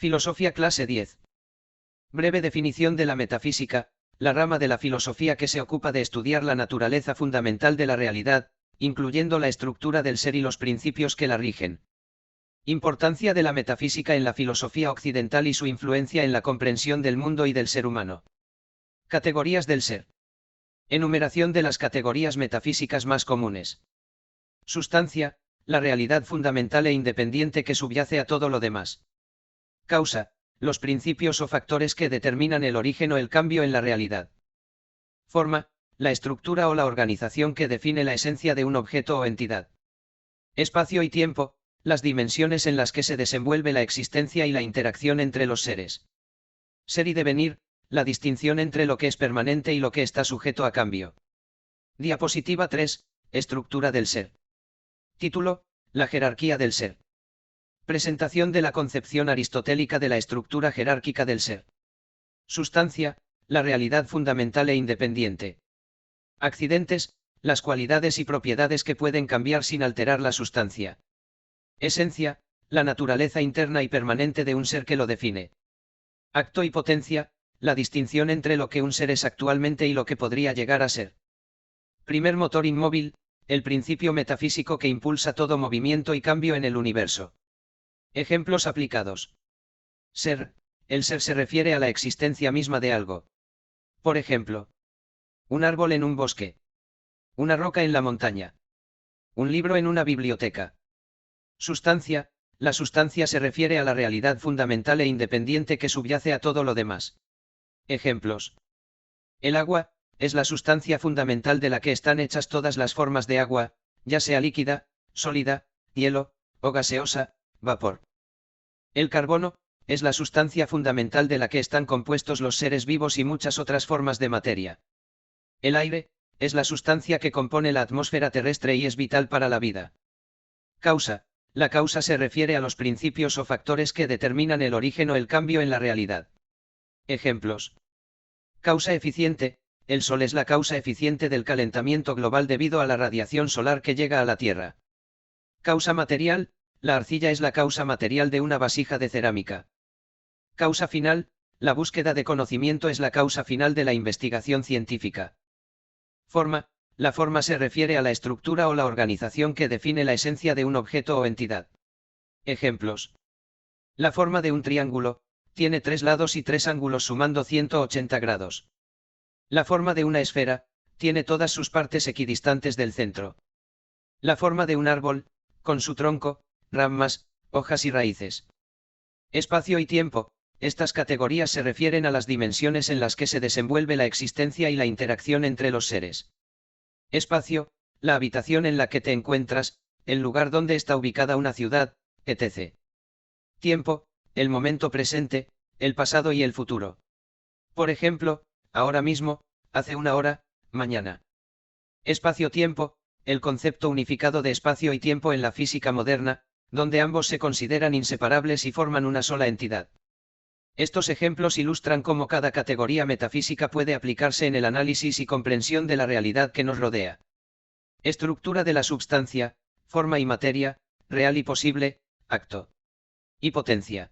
Filosofía clase 10. Breve definición de la metafísica, la rama de la filosofía que se ocupa de estudiar la naturaleza fundamental de la realidad, incluyendo la estructura del ser y los principios que la rigen. Importancia de la metafísica en la filosofía occidental y su influencia en la comprensión del mundo y del ser humano. Categorías del ser. Enumeración de las categorías metafísicas más comunes. Sustancia, la realidad fundamental e independiente que subyace a todo lo demás. Causa, los principios o factores que determinan el origen o el cambio en la realidad. Forma, la estructura o la organización que define la esencia de un objeto o entidad. Espacio y tiempo, las dimensiones en las que se desenvuelve la existencia y la interacción entre los seres. Ser y devenir, la distinción entre lo que es permanente y lo que está sujeto a cambio. Diapositiva 3, estructura del ser. Título, la jerarquía del ser. Presentación de la concepción aristotélica de la estructura jerárquica del ser. Sustancia, la realidad fundamental e independiente. Accidentes, las cualidades y propiedades que pueden cambiar sin alterar la sustancia. Esencia, la naturaleza interna y permanente de un ser que lo define. Acto y potencia, la distinción entre lo que un ser es actualmente y lo que podría llegar a ser. Primer motor inmóvil, el principio metafísico que impulsa todo movimiento y cambio en el universo. Ejemplos aplicados. Ser, el ser se refiere a la existencia misma de algo. Por ejemplo, un árbol en un bosque. Una roca en la montaña. Un libro en una biblioteca. Sustancia, la sustancia se refiere a la realidad fundamental e independiente que subyace a todo lo demás. Ejemplos. El agua, es la sustancia fundamental de la que están hechas todas las formas de agua, ya sea líquida, sólida, hielo, o gaseosa, vapor. El carbono, es la sustancia fundamental de la que están compuestos los seres vivos y muchas otras formas de materia. El aire, es la sustancia que compone la atmósfera terrestre y es vital para la vida. Causa, la causa se refiere a los principios o factores que determinan el origen o el cambio en la realidad. Ejemplos. Causa eficiente, el Sol es la causa eficiente del calentamiento global debido a la radiación solar que llega a la Tierra. Causa material, la arcilla es la causa material de una vasija de cerámica. Causa final, la búsqueda de conocimiento es la causa final de la investigación científica. Forma, la forma se refiere a la estructura o la organización que define la esencia de un objeto o entidad. Ejemplos. La forma de un triángulo, tiene 3 lados y 3 ángulos sumando 180 grados. La forma de una esfera, tiene todas sus partes equidistantes del centro. La forma de un árbol, con su tronco, ramas, hojas y raíces. Espacio y tiempo, estas categorías se refieren a las dimensiones en las que se desenvuelve la existencia y la interacción entre los seres. Espacio, la habitación en la que te encuentras, el lugar donde está ubicada una ciudad, etc. Tiempo, el momento presente, el pasado y el futuro. Por ejemplo, ahora mismo, hace una hora, mañana. Espacio-tiempo, el concepto unificado de espacio y tiempo en la física moderna, donde ambos se consideran inseparables y forman una sola entidad. Estos ejemplos ilustran cómo cada categoría metafísica puede aplicarse en el análisis y comprensión de la realidad que nos rodea. Estructura de la substancia, forma y materia, real y posible, acto y potencia.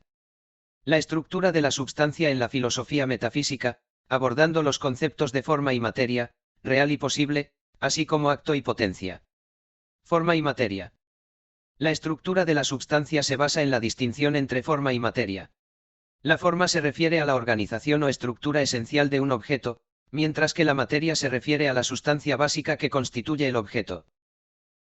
La estructura de la substancia en la filosofía metafísica, abordando los conceptos de forma y materia, real y posible, así como acto y potencia. Forma y materia. La estructura de la substancia se basa en la distinción entre forma y materia. La forma se refiere a la organización o estructura esencial de un objeto, mientras que la materia se refiere a la sustancia básica que constituye el objeto.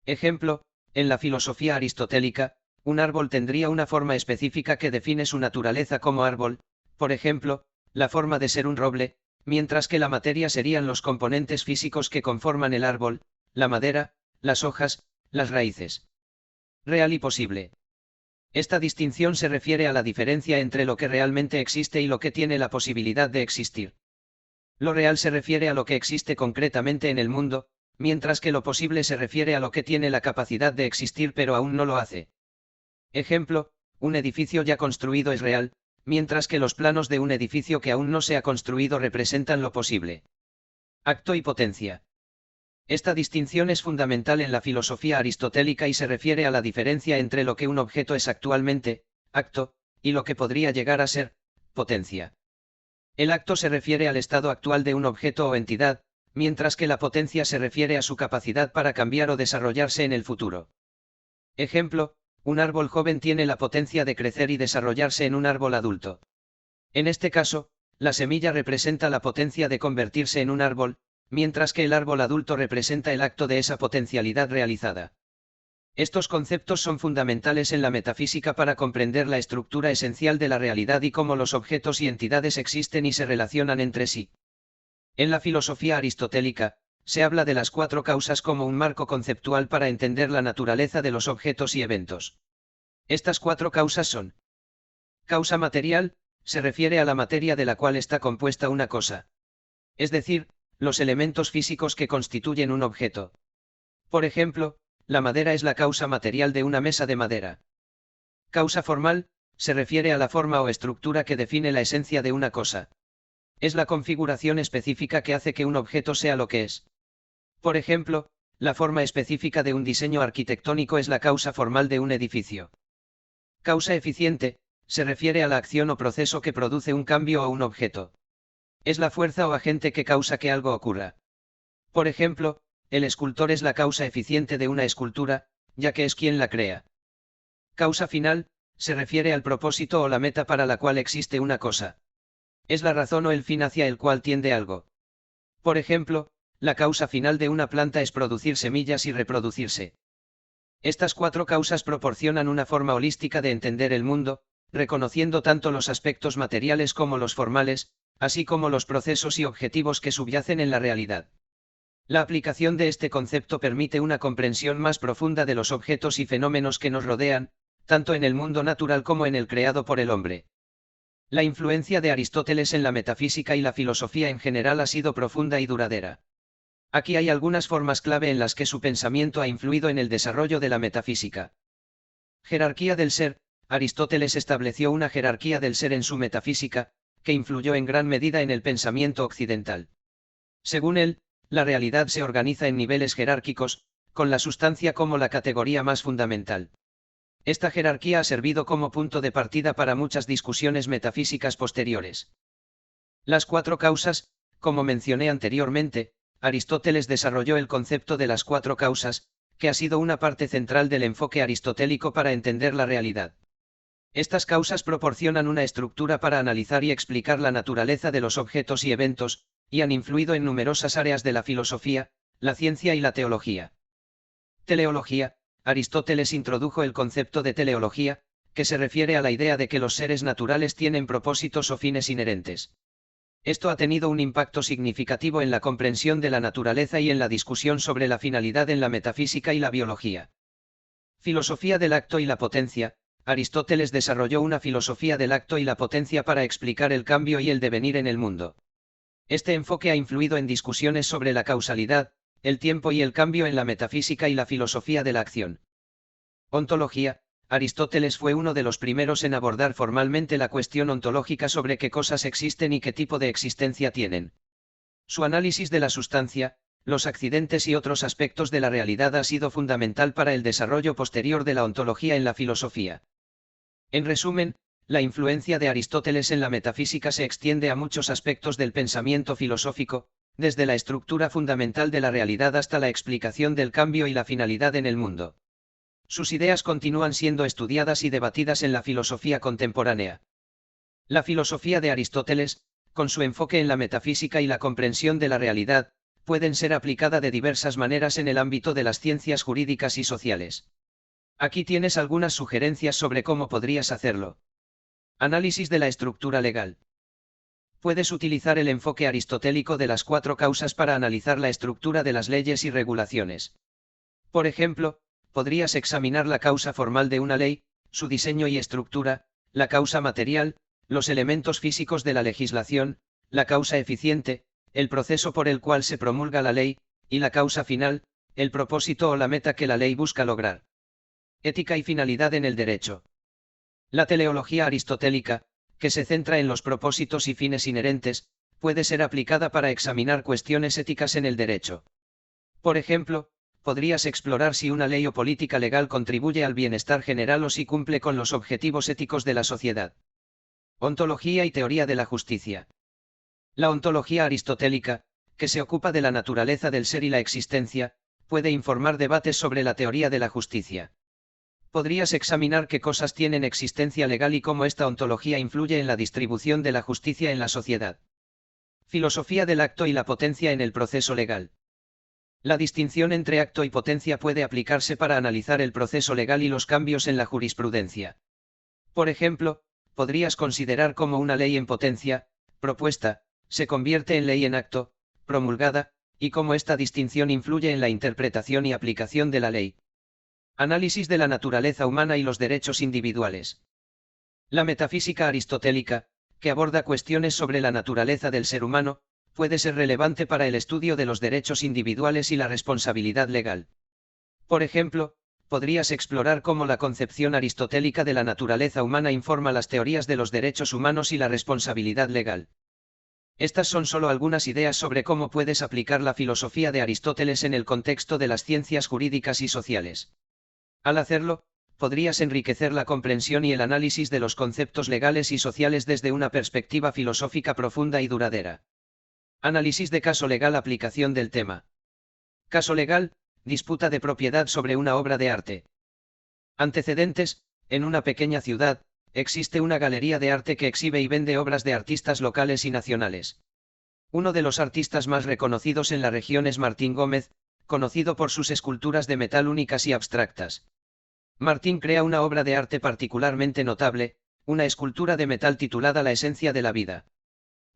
Ejemplo, en la filosofía aristotélica, un árbol tendría una forma específica que define su naturaleza como árbol, por ejemplo, la forma de ser un roble, mientras que la materia serían los componentes físicos que conforman el árbol, la madera, las hojas, las raíces. Real y posible. Esta distinción se refiere a la diferencia entre lo que realmente existe y lo que tiene la posibilidad de existir. Lo real se refiere a lo que existe concretamente en el mundo, mientras que lo posible se refiere a lo que tiene la capacidad de existir pero aún no lo hace. Ejemplo, un edificio ya construido es real, mientras que los planos de un edificio que aún no se ha construido representan lo posible. Acto y potencia. Esta distinción es fundamental en la filosofía aristotélica y se refiere a la diferencia entre lo que un objeto es actualmente, acto, y lo que podría llegar a ser potencia. El acto se refiere al estado actual de un objeto o entidad, mientras que la potencia se refiere a su capacidad para cambiar o desarrollarse en el futuro. Ejemplo, un árbol joven tiene la potencia de crecer y desarrollarse en un árbol adulto. En este caso, la semilla representa la potencia de convertirse en un árbol, mientras que el árbol adulto representa el acto de esa potencialidad realizada. Estos conceptos son fundamentales en la metafísica para comprender la estructura esencial de la realidad y cómo los objetos y entidades existen y se relacionan entre sí. En la filosofía aristotélica, se habla de las cuatro causas como un marco conceptual para entender la naturaleza de los objetos y eventos. Estas cuatro causas son: causa material, se refiere a la materia de la cual está compuesta una cosa. Es decir, los elementos físicos que constituyen un objeto. Por ejemplo, la madera es la causa material de una mesa de madera. Causa formal, se refiere a la forma o estructura que define la esencia de una cosa. Es la configuración específica que hace que un objeto sea lo que es. Por ejemplo, la forma específica de un diseño arquitectónico es la causa formal de un edificio. Causa eficiente, se refiere a la acción o proceso que produce un cambio o un objeto. Es la fuerza o agente que causa que algo ocurra. Por ejemplo, el escultor es la causa eficiente de una escultura, ya que es quien la crea. Causa final, se refiere al propósito o la meta para la cual existe una cosa. Es la razón o el fin hacia el cual tiende algo. Por ejemplo, la causa final de una planta es producir semillas y reproducirse. Estas cuatro causas proporcionan una forma holística de entender el mundo, reconociendo tanto los aspectos materiales como los formales, así como los procesos y objetivos que subyacen en la realidad. La aplicación de este concepto permite una comprensión más profunda de los objetos y fenómenos que nos rodean, tanto en el mundo natural como en el creado por el hombre. La influencia de Aristóteles en la metafísica y la filosofía en general ha sido profunda y duradera. Aquí hay algunas formas clave en las que su pensamiento ha influido en el desarrollo de la metafísica. Jerarquía del ser. Aristóteles estableció una jerarquía del ser en su metafísica, que influyó en gran medida en el pensamiento occidental. Según él, la realidad se organiza en niveles jerárquicos, con la sustancia como la categoría más fundamental. Esta jerarquía ha servido como punto de partida para muchas discusiones metafísicas posteriores. Las cuatro causas. Como mencioné anteriormente, Aristóteles desarrolló el concepto de las cuatro causas, que ha sido una parte central del enfoque aristotélico para entender la realidad. Estas causas proporcionan una estructura para analizar y explicar la naturaleza de los objetos y eventos, y han influido en numerosas áreas de la filosofía, la ciencia y la teología. Teleología. Aristóteles introdujo el concepto de teleología, que se refiere a la idea de que los seres naturales tienen propósitos o fines inherentes. Esto ha tenido un impacto significativo en la comprensión de la naturaleza y en la discusión sobre la finalidad en la metafísica y la biología. Filosofía del acto y la potencia. Aristóteles desarrolló una filosofía del acto y la potencia para explicar el cambio y el devenir en el mundo. Este enfoque ha influido en discusiones sobre la causalidad, el tiempo y el cambio en la metafísica y la filosofía de la acción. Ontología. Aristóteles fue uno de los primeros en abordar formalmente la cuestión ontológica sobre qué cosas existen y qué tipo de existencia tienen. Su análisis de la sustancia, los accidentes y otros aspectos de la realidad ha sido fundamental para el desarrollo posterior de la ontología en la filosofía. En resumen, la influencia de Aristóteles en la metafísica se extiende a muchos aspectos del pensamiento filosófico, desde la estructura fundamental de la realidad hasta la explicación del cambio y la finalidad en el mundo. Sus ideas continúan siendo estudiadas y debatidas en la filosofía contemporánea. La filosofía de Aristóteles, con su enfoque en la metafísica y la comprensión de la realidad, pueden ser aplicada de diversas maneras en el ámbito de las ciencias jurídicas y sociales. Aquí tienes algunas sugerencias sobre cómo podrías hacerlo. Análisis de la estructura legal. Puedes utilizar el enfoque aristotélico de las cuatro causas para analizar la estructura de las leyes y regulaciones. Por ejemplo, podrías examinar la causa formal de una ley, su diseño y estructura, la causa material, los elementos físicos de la legislación, la causa eficiente, el proceso por el cual se promulga la ley, y la causa final, el propósito o la meta que la ley busca lograr. Ética y finalidad en el derecho. La teleología aristotélica, que se centra en los propósitos y fines inherentes, puede ser aplicada para examinar cuestiones éticas en el derecho. Por ejemplo, podrías explorar si una ley o política legal contribuye al bienestar general o si cumple con los objetivos éticos de la sociedad. Ontología y teoría de la justicia. La ontología aristotélica, que se ocupa de la naturaleza del ser y la existencia, puede informar debates sobre la teoría de la justicia. Podrías examinar qué cosas tienen existencia legal y cómo esta ontología influye en la distribución de la justicia en la sociedad. Filosofía del acto y la potencia en el proceso legal. La distinción entre acto y potencia puede aplicarse para analizar el proceso legal y los cambios en la jurisprudencia. Por ejemplo, podrías considerar cómo una ley en potencia, propuesta, se convierte en ley en acto, promulgada, y cómo esta distinción influye en la interpretación y aplicación de la ley. Análisis de la naturaleza humana y los derechos individuales. La metafísica aristotélica, que aborda cuestiones sobre la naturaleza del ser humano, puede ser relevante para el estudio de los derechos individuales y la responsabilidad legal. Por ejemplo, podrías explorar cómo la concepción aristotélica de la naturaleza humana informa las teorías de los derechos humanos y la responsabilidad legal. Estas son solo algunas ideas sobre cómo puedes aplicar la filosofía de Aristóteles en el contexto de las ciencias jurídicas y sociales. Al hacerlo, podrías enriquecer la comprensión y el análisis de los conceptos legales y sociales desde una perspectiva filosófica profunda y duradera. Análisis de caso legal. Aplicación del tema. Caso legal, disputa de propiedad sobre una obra de arte. Antecedentes: en una pequeña ciudad, existe una galería de arte que exhibe y vende obras de artistas locales y nacionales. Uno de los artistas más reconocidos en la región es Martín Gómez, conocido por sus esculturas de metal únicas y abstractas. Martín crea una obra de arte particularmente notable, una escultura de metal titulada La esencia de la vida.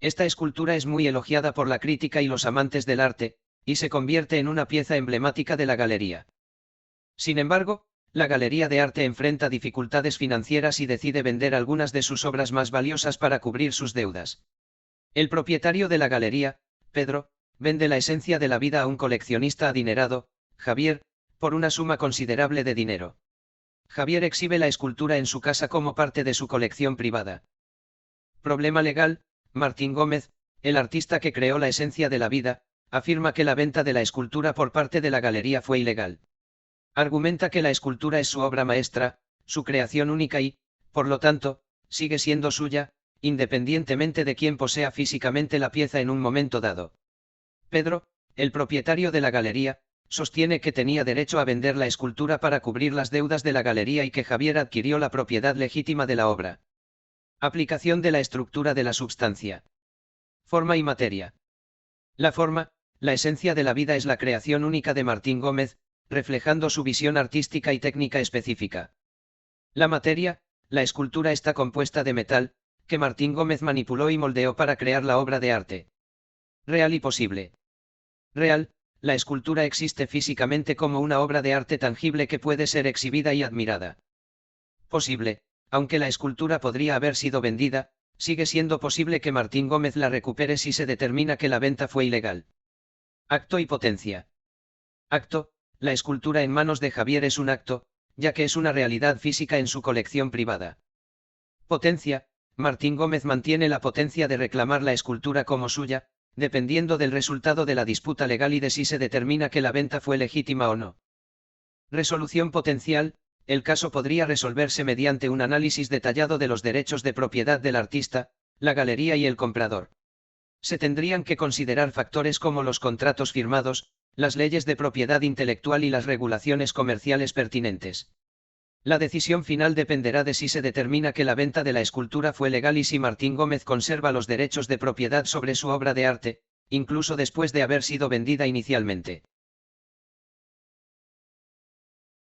Esta escultura es muy elogiada por la crítica y los amantes del arte, y se convierte en una pieza emblemática de la galería. Sin embargo, la galería de arte enfrenta dificultades financieras y decide vender algunas de sus obras más valiosas para cubrir sus deudas. El propietario de la galería, Pedro, vende la esencia de la vida a un coleccionista adinerado, Javier, por una suma considerable de dinero. Javier exhibe la escultura en su casa como parte de su colección privada. Problema legal: Martín Gómez, el artista que creó la esencia de la vida, afirma que la venta de la escultura por parte de la galería fue ilegal. Argumenta que la escultura es su obra maestra, su creación única y, por lo tanto, sigue siendo suya, independientemente de quién posea físicamente la pieza en un momento dado. Pedro, el propietario de la galería, sostiene que tenía derecho a vender la escultura para cubrir las deudas de la galería y que Javier adquirió la propiedad legítima de la obra. Aplicación de la estructura de la substancia. Forma y materia. La forma, la esencia de la vida, es la creación única de Martín Gómez, reflejando su visión artística y técnica específica. La materia, la escultura, está compuesta de metal, que Martín Gómez manipuló y moldeó para crear la obra de arte. Real y posible. Real, la escultura existe físicamente como una obra de arte tangible que puede ser exhibida y admirada. Posible, aunque la escultura podría haber sido vendida, sigue siendo posible que Martín Gómez la recupere si se determina que la venta fue ilegal. Acto y potencia. Acto: la escultura en manos de Javier es un acto, ya que es una realidad física en su colección privada. Potencia: Martín Gómez mantiene la potencia de reclamar la escultura como suya, dependiendo del resultado de la disputa legal y de si se determina que la venta fue legítima o no. Resolución potencial: el caso podría resolverse mediante un análisis detallado de los derechos de propiedad del artista, la galería y el comprador. Se tendrían que considerar factores como los contratos firmados, las leyes de propiedad intelectual y las regulaciones comerciales pertinentes. La decisión final dependerá de si se determina que la venta de la escultura fue legal y si Martín Gómez conserva los derechos de propiedad sobre su obra de arte, incluso después de haber sido vendida inicialmente.